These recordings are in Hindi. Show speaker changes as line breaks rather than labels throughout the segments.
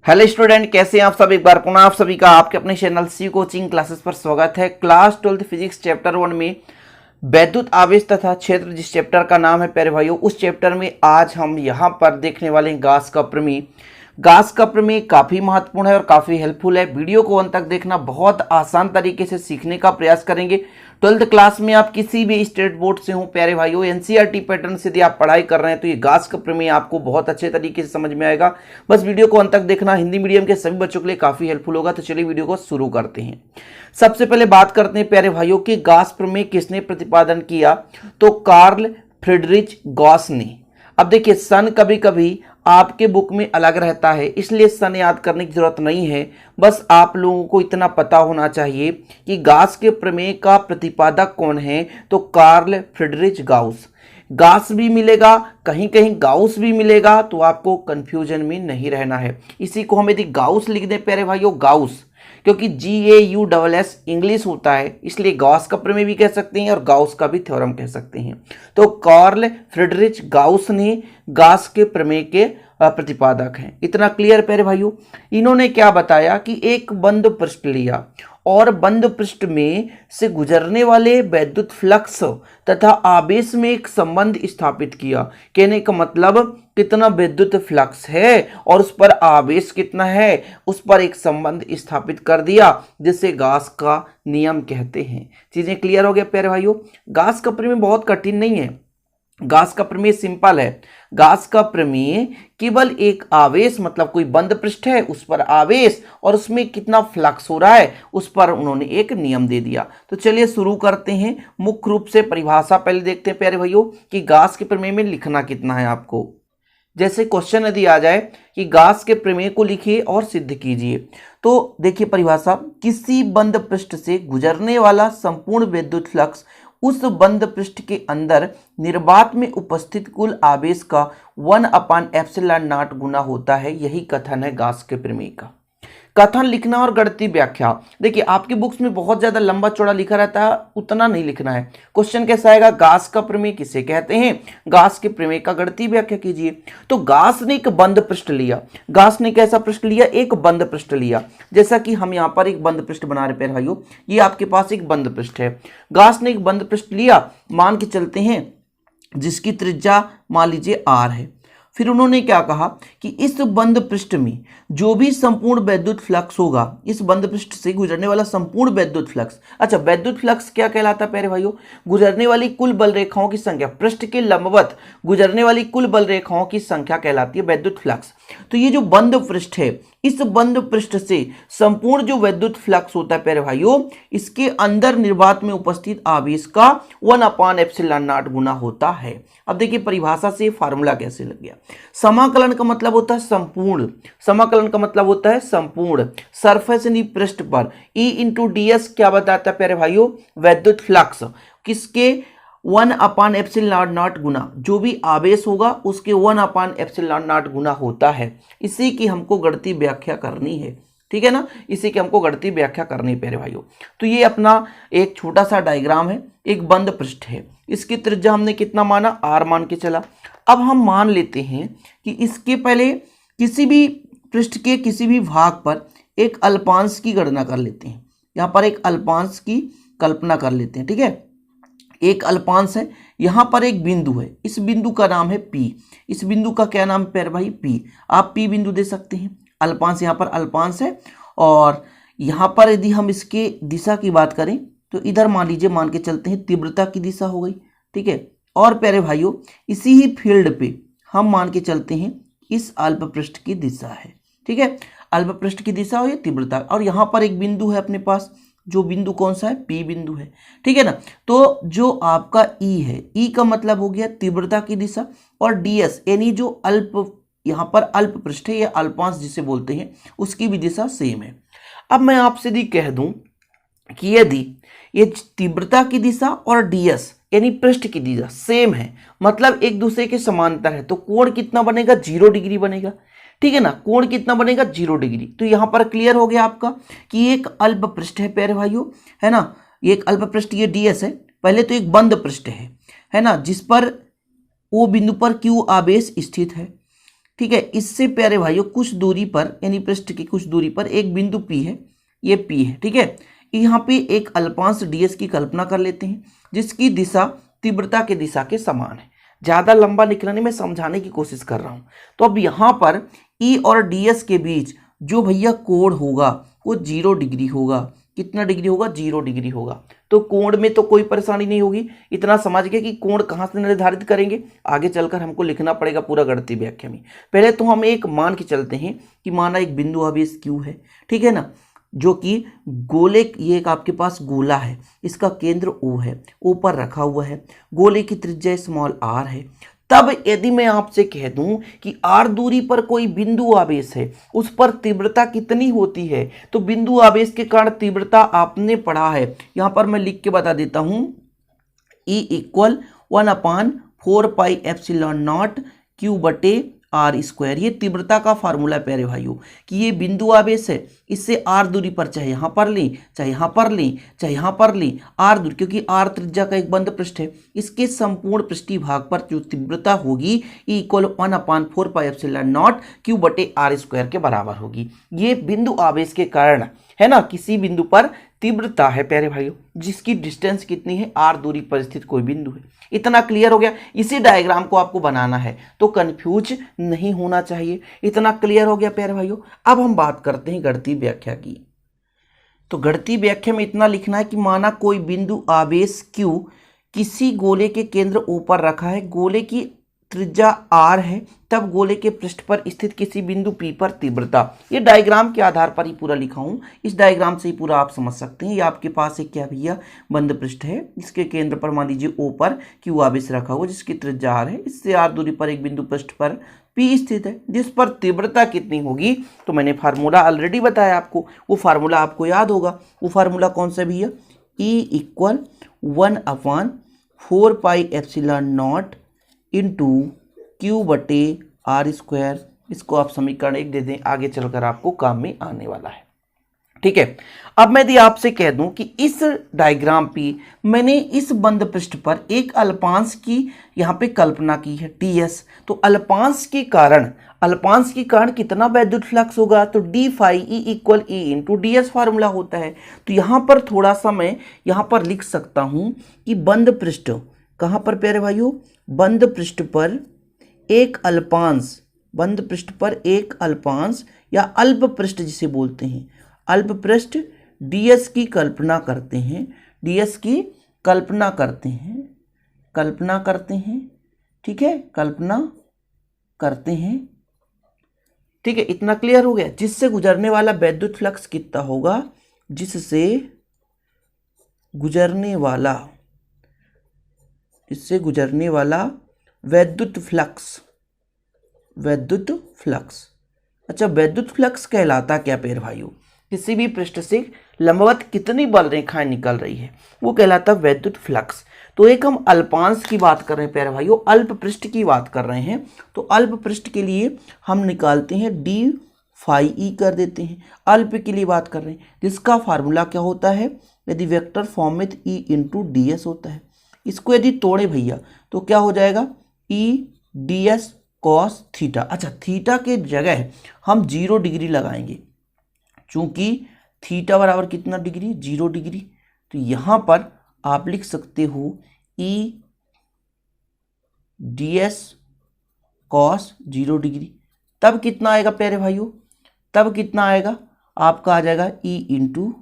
हेलो स्टूडेंट, कैसे हैं आप सब। एक बार पुनः आप सभी का आपके अपने चैनल सी कोचिंग क्लासेस पर स्वागत है। क्लास 12 फिजिक्स चैप्टर 1 में वैद्युत आवेश तथा क्षेत्र, जिस चैप्टर का नाम है प्यारे भाइयों, उस चैप्टर में आज हम यहाँ पर देखने वाले हैं गाउस का प्रमेय। गाउस का प्रमेय काफ़ी महत्वपूर्ण है और काफ़ी हेल्पफुल है। वीडियो को अंत तक देखना, बहुत आसान तरीके से सीखने का प्रयास करेंगे। 12th क्लास में आप किसी भी स्टेट बोर्ड से हो प्यारे भाइयों, एनसीईआरटी पैटर्न से यदि आप पढ़ाई कर रहे हैं तो ये गाउस का प्रमेय आपको बहुत अच्छे तरीके से समझ में आएगा। बस वीडियो को अंत तक देखना, हिंदी मीडियम के सभी बच्चों के लिए काफ़ी हेल्पफुल होगा। तो चलिए वीडियो को शुरू करते हैं। सबसे पहले बात करते हैं प्यारे भाइयों कि गाउस प्रमेय किसने प्रतिपादन किया, तो कार्ल फ्रीडरिच गाउस ने। अब देखिए, सन कभी कभी आपके बुक में अलग रहता है, इसलिए सन याद करने की जरूरत नहीं है। बस आप लोगों को इतना पता होना चाहिए कि गाउस के प्रमेय का प्रतिपादक कौन है, तो कार्ल फ्रीडरिच गाउस। गाउस भी मिलेगा, कहीं कहीं गाउस भी मिलेगा, तो आपको कंफ्यूजन में नहीं रहना है। इसी को हम यदि गाउस लिख दें प्यारे भाइयों, गाउस, क्योंकि GAUSS इंग्लिश होता है, इसलिए गाउस का प्रमेय भी कह सकते हैं और गाउस का भी थ्योरम कह सकते हैं। तो कार्ल फ्रीडरिच गाउस ने गाउस के प्रमेय के प्रतिपादक हैं। इतना क्लियर प्यारे भाइयों। इन्होंने क्या बताया कि एक बंद पृष्ठ लिया और बंद पृष्ठ में से गुजरने वाले वैद्युत फ्लक्स तथा आवेश में एक संबंध स्थापित किया। कहने का मतलब, कितना विद्युत फ्लक्स है और उस पर आवेश कितना है, उस पर एक संबंध स्थापित कर दिया, जिसे गाउस का नियम कहते हैं। चीजें क्लियर हो गया प्यारे भाइयों। गाउस का प्रमेय बहुत कठिन नहीं है, गाउस का प्रमेय सिंपल है। गाउस का प्रमेय केवल एक आवेश, मतलब कोई बंद पृष्ठ है, उस पर आवेश और उसमें कितना फ्लक्स हो रहा है, उस पर उन्होंने एक नियम दे दिया। तो चलिए शुरू करते हैं। मुख्य रूप से परिभाषा पहले देखते हैं प्यारे भाइयों कि गाउस के प्रमेय में लिखना कितना है आपको। जैसे क्वेश्चन यदि आ जाए कि गाउस के प्रमेय को लिखिए और सिद्ध कीजिए, तो देखिए परिभाषा, किसी बंद पृष्ठ से गुजरने वाला संपूर्ण विद्युत फ्लक्स उस बंद पृष्ठ के अंदर निर्वात में उपस्थित कुल आवेश का 1/ε0 गुना होता है। यही कथन है गाउस के प्रमेय का। कथन लिखना और गणितीय व्याख्या, देखिए आपकी बुक्स में बहुत ज्यादा लंबा चौड़ा लिखा रहता है, उतना नहीं लिखना है। क्वेश्चन कैसा आएगा, गाउस का प्रमेय किसे कहते हैं, गाउस के प्रमेय का गणितीय व्याख्या कीजिए। तो गाउस ने एक बंद पृष्ठ लिया। गाउस ने कैसा पृष्ठ लिया, एक बंद पृष्ठ लिया। जैसा कि हम यहाँ पर एक बंद पृष्ठ बना रहे हैं भाइयों, ये आपके पास एक बंद पृष्ठ है। गाउस ने एक बंद पृष्ठ लिया, मान के चलते हैं जिसकी त्रिज्या मान लीजिए R है। फिर उन्होंने क्या कहा कि इस बंद पृष्ठ में जो भी संपूर्ण वैद्युत फ्लक्स होगा, इस बंद पृष्ठ से गुजरने वाला संपूर्ण वैद्युत फ्लक्स, अच्छा वैद्युत फ्लक्स क्या कहलाता है प्यारे भाइयों, गुजरने वाली कुल बल रेखाओं की संख्या, पृष्ठ के लंबवत गुजरने वाली कुल बल रेखाओं की संख्या कहलाती है वैद्युत फ्लक्स। तो ये जो बंद पृष्ठ है, इस बंद पृष्ठ से संपूर्ण जो वैद्युत फ्लक्स होता है प्यारे भाइयों, इसके अंदर निर्वात में उपस्थित आवेश का 1/ε0 गुना होता है। अब देखिए परिभाषा से फार्मूला कैसे लग गया। समाकलन का मतलब होता है संपूर्ण, समाकलन का मतलब होता है संपूर्ण। सरफेस यानी पृष्ठ पर E × ds क्या बताता है प्यारे भाइयों, वैद्युत फ्लक्स किसके 1/ε0 गुना, जो भी आवेश होगा उसके 1/ε0 गुना होता है। इसी की हमको गणितीय व्याख्या करनी है, ठीक है ना, इसी की हमको गणितीय व्याख्या करनी है प्यारे भाइयों। तो ये अपना एक छोटा सा डायग्राम है, एक बंद पृष्ठ है, इसकी त्रिज्या हमने कितना माना, R मान के चला। अब हम मान लेते हैं कि इसके पहले किसी भी पृष्ठ के किसी भी भाग पर एक अल्पांश की गणना कर लेते हैं। यहाँ पर एक अल्पांश की कल्पना कर लेते हैं, ठीक है। एक अल्पांश है, यहाँ पर एक बिंदु है, इस बिंदु का नाम है P। इस बिंदु का क्या नाम है प्यारे भाई, P। आप P बिंदु दे सकते हैं। अल्पांश, यहाँ पर अल्पांश है और यहाँ पर यदि हम इसके दिशा की बात करें तो इधर मान लीजिए, मान के चलते हैं तीव्रता की दिशा हो गई, ठीक है। और प्यारे भाइयों इसी ही फील्ड पे हम मान के चलते हैं इस अल्प पृष्ठ की दिशा है, ठीक है। अल्प पृष्ठ की दिशा हो या तीव्रता, और यहाँ पर एक बिंदु है अपने पास, जो बिंदु कौन सा है, P बिंदु है, ठीक है ना। तो जो आपका E है, E का मतलब हो गया तीव्रता की दिशा, और DS यानी जो अल्प, यहाँ पर अल्प पृष्ठ है या अल्पांश जिसे बोलते हैं, उसकी भी दिशा सेम है। अब मैं आपसे यदि कह दूं कि यदि ये तीव्रता की दिशा और DS यानी पृष्ठ की दिशा सेम है, मतलब एक दूसरे के समांतर है, तो कोण कितना बनेगा, 0 डिग्री बनेगा, ठीक है ना। कोण कितना बनेगा, 0 डिग्री। तो यहाँ पर क्लियर हो गया आपका कि एक अल्प पृष्ठ है प्यारे भाइयों, है ना, ये एक अल्प पृष्ठ, ये DS है। पहले तो एक बंद पृष्ठ है ना, जिस पर O बिंदु पर Q आवेश स्थित है। ठीक है। इससे प्यारे भाइयों कुछ दूरी पर यानी पृष्ठ की कुछ दूरी पर एक बिंदु P है, ये P है, ठीक है। यहाँ पे एक अल्पांश ds की कल्पना कर लेते हैं जिसकी दिशा तीव्रता के दिशा के समान है। ज़्यादा लंबा लिखना नहीं, मैं समझाने की कोशिश कर रहा हूँ। तो अब यहाँ पर E और ds के बीच जो भैया कोण होगा वो 0 डिग्री होगा। कितना डिग्री होगा? 0 डिग्री होगा। तो कोण में तो कोई परेशानी नहीं होगी। इतना समझ गए कि कोण कहाँ से निर्धारित करेंगे, आगे चलकर हमको लिखना पड़ेगा पूरा गणितीय व्याख्या में। पहले तो हम एक मान के चलते हैं कि माना एक बिंदु आवेश Q है, ठीक है ना, जो कि गोले, ये एक आपके पास गोला है, इसका केंद्र O है, O पर रखा हुआ है, गोले की त्रिज्या स्मॉल r है। तब यदि मैं आपसे कह दूं कि r दूरी पर कोई बिंदु आवेश है, उस पर तीव्रता कितनी होती है, तो बिंदु आवेश के कारण तीव्रता आपने पढ़ा है, यहां पर मैं लिख के बता देता हूं, E = 1/4πε0 Q/r²। ये तीव्रता का फार्मूला प्यारे भाइयों कि ये बिंदु आवेश है, इससे r दूरी पर चाहे यहाँ पर लें, चाहे यहाँ पर लें, चाहे यहाँ पर लें, r दूरी, क्योंकि r त्रिज्या का एक बंद पृष्ठ है, इसके संपूर्ण पृष्ठीय भाग पर जो तीव्रता होगी E = 1/4πε0 Q/r² के बराबर होगी। ये बिंदु आवेश के कारण है ना, किसी बिंदु पर तीव्रता है प्यारे भाइयों, जिसकी डिस्टेंस कितनी है? r दूरी पर स्थित कोई बिंदु है। इतना क्लियर हो गया। इसी डायग्राम को आपको बनाना है तो कंफ्यूज नहीं होना चाहिए। इतना क्लियर हो गया प्यारे भाइयों। अब हम बात करते हैं गणितीय व्याख्या की। तो गणितीय व्याख्या में इतना लिखना है कि माना कोई बिंदु आवेश Q किसी गोले के केंद्र O पर रखा है, गोले की त्रिज्या r है, तब गोले के पृष्ठ पर स्थित किसी बिंदु P पर तीव्रता। ये डायग्राम के आधार पर ही पूरा लिखा हूं, इस डायग्राम से ही पूरा आप समझ सकते हैं। ये आपके पास एक क्या भैया बंद पृष्ठ है, इसके केंद्र पर मान लीजिए O पर Q आवेश रखा हुआ जिसकी त्रिज्या r है, इससे r दूरी पर एक बिंदु पृष्ठ पर P स्थित है जिस पर तीव्रता कितनी होगी। तो मैंने फार्मूला ऑलरेडी बताया आपको, वो फार्मूला आपको याद होगा। वो फार्मूला कौन सा भैया? E = 1/4πε0 Q/r²। इसको आप समीकरण 1 दे दें, आगे चलकर आपको काम में आने वाला है, ठीक है। अब मैं यदि आपसे कह दूं कि इस डायग्राम पे मैंने इस बंद पृष्ठ पर एक अल्पांश की यहाँ पे कल्पना की है ds, तो अल्पांश के कारण कितना वैद्युत फ्लक्स होगा? तो d phi E = E × ds formula होता है। तो यहाँ पर थोड़ा सा मैं यहाँ पर लिख सकता हूँ कि बंद पृष्ठ कहाँ पर प्यारे भाइयों? बंद पृष्ठ पर एक अल्पांश या अल्प पृष्ठ जिसे बोलते हैं, अल्प पृष्ठ ds की कल्पना करते हैं, ठीक है, कल्पना करते हैं, ठीक है। इतना क्लियर हो गया। जिससे गुजरने वाला वैद्युत फ्लक्स कितना होगा? जिससे गुजरने वाला वैद्युत फ्लक्स। अच्छा, वैद्युत फ्लक्स कहलाता क्या प्यारे भाइयों? किसी भी पृष्ठ से लंबवत कितनी बल रेखाएं निकल रही है वो कहलाता वैद्युत फ्लक्स। तो एक हम अल्पांश की बात कर रहे हैं प्यारे भाइयों, अल्प पृष्ठ की बात कर रहे हैं। तो अल्प पृष्ठ के लिए हम निकालते हैं d phi E कर देते हैं। अल्प के लिए बात कर रहे हैं जिसका फार्मूला क्या होता है? यदि वेक्टर फॉर्म में E × ds होता है। इसको यदि तोड़े भैया तो क्या हो जाएगा? E ds cos theta. अच्छा, थीटा के जगह हम 0 डिग्री लगाएंगे, चूंकि थीटा बराबर कितना डिग्री? 0 डिग्री। तो यहां पर आप लिख सकते हो E ds cos 0 डिग्री। तब कितना आएगा प्यारे भाइयों? तब कितना आएगा? आपका आ जाएगा E ×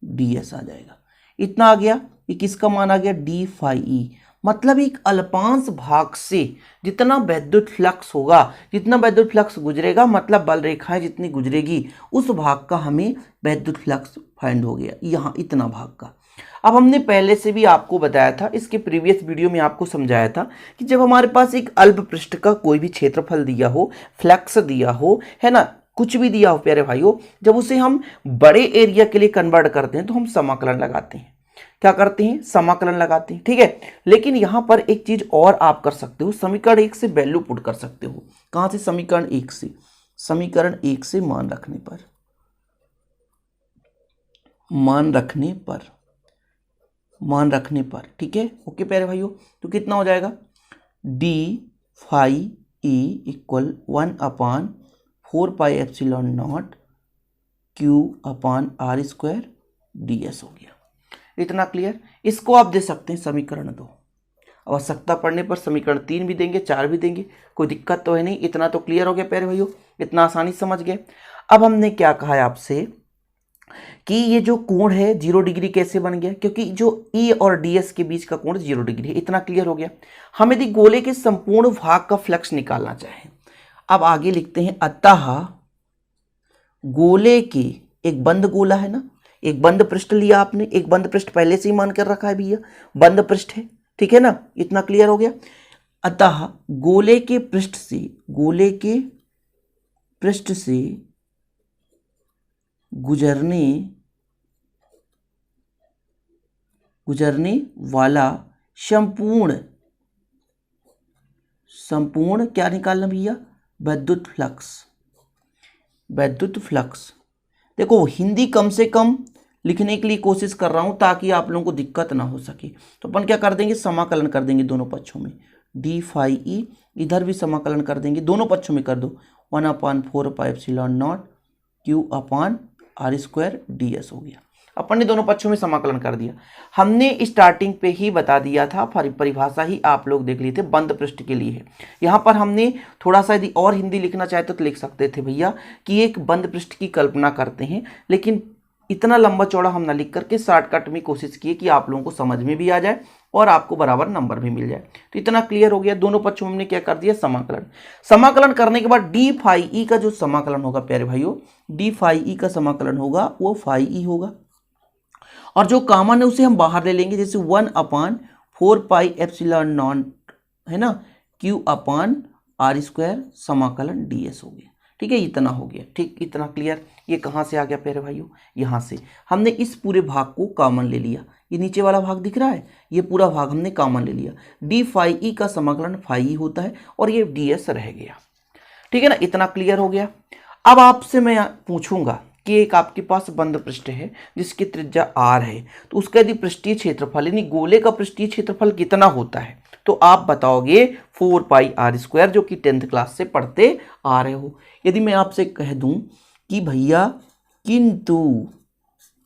ds आ जाएगा। इतना आ गया। ये किसका मान आ गया? d phi E। मतलब एक अल्पांश भाग से जितना वैद्युत फ्लक्स होगा, जितना वैद्युत फ्लक्स गुजरेगा, मतलब बल रेखाएं जितनी गुजरेगी, उस भाग का हमें वैद्युत फ्लक्स फाइंड हो गया, यहाँ इतना भाग का। अब हमने पहले से भी आपको बताया था, इसके प्रीवियस वीडियो में आपको समझाया था कि जब हमारे पास एक अल्प पृष्ठ का कोई भी क्षेत्रफल दिया हो, फ्लक्स दिया हो, है ना, कुछ भी दिया हो प्यारे भाइयों, जब उसे हम बड़े एरिया के लिए कन्वर्ट करते हैं तो हम समाकलन लगाते हैं। क्या करते हैं? समाकलन लगाते हैं, ठीक है। लेकिन यहां पर एक चीज और आप कर सकते हो, समीकरण 1 से वैल्यू पुट कर सकते हो। कहां से? समीकरण 1 से। समीकरण 1 से मान रखने पर, ठीक है। ओके प्यारे भाइयों, तो कितना हो जाएगा? d phi E equal 1/4πε0 Q/r² ds हो गया। इतना क्लियर। इसको आप दे सकते हैं समीकरण 2। आवश्यकता पड़ने पर समीकरण 3 भी देंगे, 4 भी देंगे, कोई दिक्कत तो है नहीं। इतना तो क्लियर हो गया प्यारे भाइयों, इतना आसानी समझ गए। अब हमने क्या कहा है आपसे कि ये जो कोण है 0 डिग्री कैसे बन गया, क्योंकि जो ई और ds के बीच का कोण 0 डिग्री है। इतना क्लियर हो गया। हम यदि गोले के संपूर्ण भाग का फ्लक्स निकालना चाहें, अब आगे लिखते हैं, अतः गोले के, एक बंद गोला है ना, एक बंद पृष्ठ लिया आपने, एक बंद पृष्ठ पहले से ही मान कर रखा है भैया, बंद पृष्ठ है, ठीक है ना, इतना क्लियर हो गया। अतः गोले के पृष्ठ से गुजरने वाला संपूर्ण क्या निकालना भैया, विद्युत फ्लक्स। देखो हिंदी कम से कम लिखने के लिए कोशिश कर रहा हूं ताकि आप लोगों को दिक्कत ना हो सके। तो अपन क्या कर देंगे, समाकलन कर देंगे दोनों पक्षों में, डी फाई ई, इधर भी समाकलन कर देंगे, दोनों पक्षों में कर दो, 1/4πε0 Q/r² ds हो गया। अपन ने दोनों पक्षों में समाकलन कर दिया। हमने स्टार्टिंग पे ही बता दिया था, परिभाषा ही आप लोग देख लिए थे, बंद पृष्ठ के लिए है। यहाँ पर हमने थोड़ा सा यदि और हिंदी लिखना चाहते तो लिख सकते थे भैया कि एक बंद पृष्ठ की कल्पना करते हैं, लेकिन इतना लंबा चौड़ा हम ना लिख करके शॉर्टकट में कोशिश किए कि आप लोगों को समझ में भी आ जाए और आपको बराबर नंबर भी मिल जाए। तो इतना क्लियर हो गया। दोनों पक्षों में हमने क्या कर दिया, समाकलन करने के बाद डी फाई ई का जो समाकलन होगा प्यारे भाइयों, डी फाई ई का समाकलन होगा वो फाई ई होगा, और जो कॉमन है उसे हम बाहर ले लेंगे, जैसे 1/4πε0 है ना, Q/r² समाकलन ds हो गया। ठीक है, इतना हो गया। ठीक, इतना क्लियर। ये कहाँ से आ गया प्यारे भाइयों, यहाँ से हमने इस पूरे भाग को कॉमन ले लिया। ये नीचे वाला भाग दिख रहा है, ये पूरा भाग हमने कॉमन ले लिया। डी फाई ई का समाकलन फाई ई होता है और ये ds रह गया। ठीक है ना, इतना क्लियर हो गया। अब आपसे मैं पूछूंगा कि एक आपके पास बंद पृष्ठ है जिसकी त्रिज्या r है, तो उसका यदि पृष्ठीय क्षेत्रफल यानी गोले का पृष्ठीय क्षेत्रफल कितना होता है, तो आप बताओगे 4πr², जो कि 10th क्लास से पढ़ते आ रहे हो। यदि मैं आपसे कह दूं कि भैया किंतु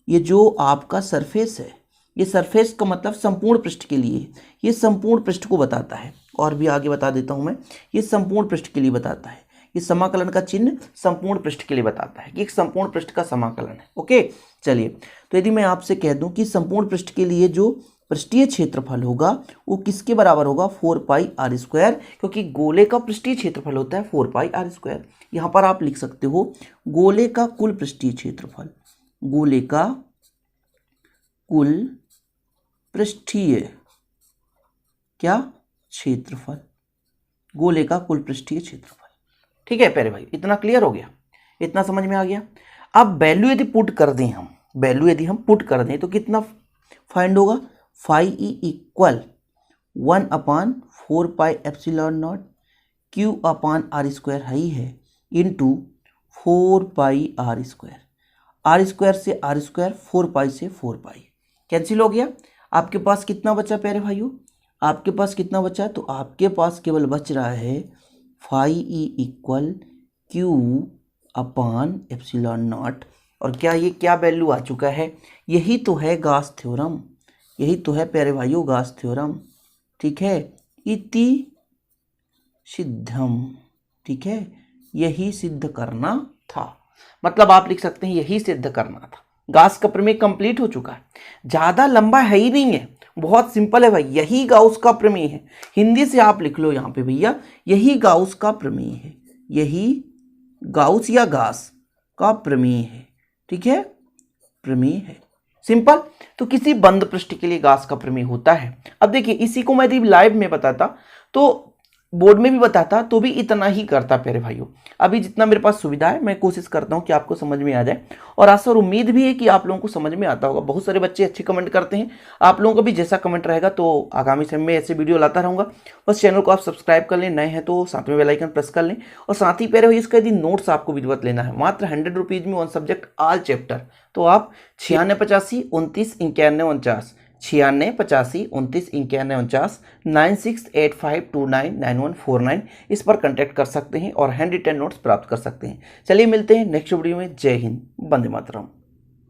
ये जो आपका सरफेस है, ये सरफेस का मतलब संपूर्ण पृष्ठ के लिए है, ये संपूर्ण पृष्ठ को बताता है। और भी आगे बता देता हूं मैं, ये संपूर्ण पृष्ठ के लिए बताता है। ये समाकलन का चिन्ह संपूर्ण पृष्ठ के लिए बताता है कि एक संपूर्ण पृष्ठ का समाकलन है। ओके, चलिए, तो यदि मैं आपसे कह दूं कि संपूर्ण पृष्ठ के लिए जो पृष्ठीय क्षेत्रफल होगा वो किसके बराबर होगा, 4πr², क्योंकि गोले का पृष्ठीय क्षेत्रफल होता है 4πr²। यहां पर आप लिख सकते हो गोले का कुल पृष्ठीय क्षेत्रफल, गोले का कुल पृष्ठीय क्या क्षेत्रफल, गोले का कुल पृष्ठीय क्षेत्रफल। ठीक है प्यारे भाई, इतना क्लियर हो गया, इतना समझ में आ गया। अब वैल्यू यदि पुट कर दें हम, वैल्यू यदि हम पुट कर दें तो कितना फाइंड होगा, फाई ई इक्वल 1/4πε0 Q/r² ही है इंटू 4πr², r² से r², 4π से 4π कैंसिल हो गया। आपके पास कितना बचा प्यारे भाइयों, आपके पास कितना बचा, तो आपके पास केवल बच रहा है फाई ई इक्वल Q/ε0। और क्या ये क्या वैल्यू आ चुका है, यही तो है गॉस थ्योरम, यही तो है प्यारे भाइयों गॉस थ्योरम। ठीक है, इति सिद्धम। ठीक है, यही सिद्ध करना था, मतलब आप लिख सकते हैं यही सिद्ध करना था। गॉस का प्रमेय कंप्लीट हो चुका है, ज्यादा लंबा है ही नहीं है, बहुत सिंपल है भाई, यही गाउस का प्रमेय है। हिंदी से आप लिख लो यहाँ पे भैया, यही गाउस का प्रमेय है, यही गाउस या गॉस का प्रमेय है। ठीक है, प्रमेय है, सिंपल। तो किसी बंद पृष्ठ के लिए गॉस का प्रमेय होता है। अब देखिए, इसी को मैं यदि लाइव में बताता तो बोर्ड में भी बताता तो भी इतना ही करता प्यारे भाइयों। अभी जितना मेरे पास सुविधा है मैं कोशिश करता हूं कि आपको समझ में आ जाए, और आशा और उम्मीद भी है कि आप लोगों को समझ में आता होगा। बहुत सारे बच्चे अच्छे कमेंट करते हैं, आप लोगों का भी जैसा कमेंट रहेगा तो आगामी समय में ऐसे वीडियो लाता रहूंगा। बस चैनल को आप सब्सक्राइब कर लें, नए हैं तो साथ में बेल आइकन प्रेस कर लें। और साथ ही प्यारे भाई, इसका यदि नोट्स आपको विधिवत लेना है मात्र 100 रुपीज में, वन सब्जेक्ट ऑल चैप्टर, तो आप 9685 29 91 49 96 85 29 51 9685299149 इस पर कांटेक्ट कर सकते हैं और हैंड रिटन नोट्स प्राप्त कर सकते हैं। चलिए मिलते हैं नेक्स्ट वीडियो में। जय हिंद, वंदे मातरम।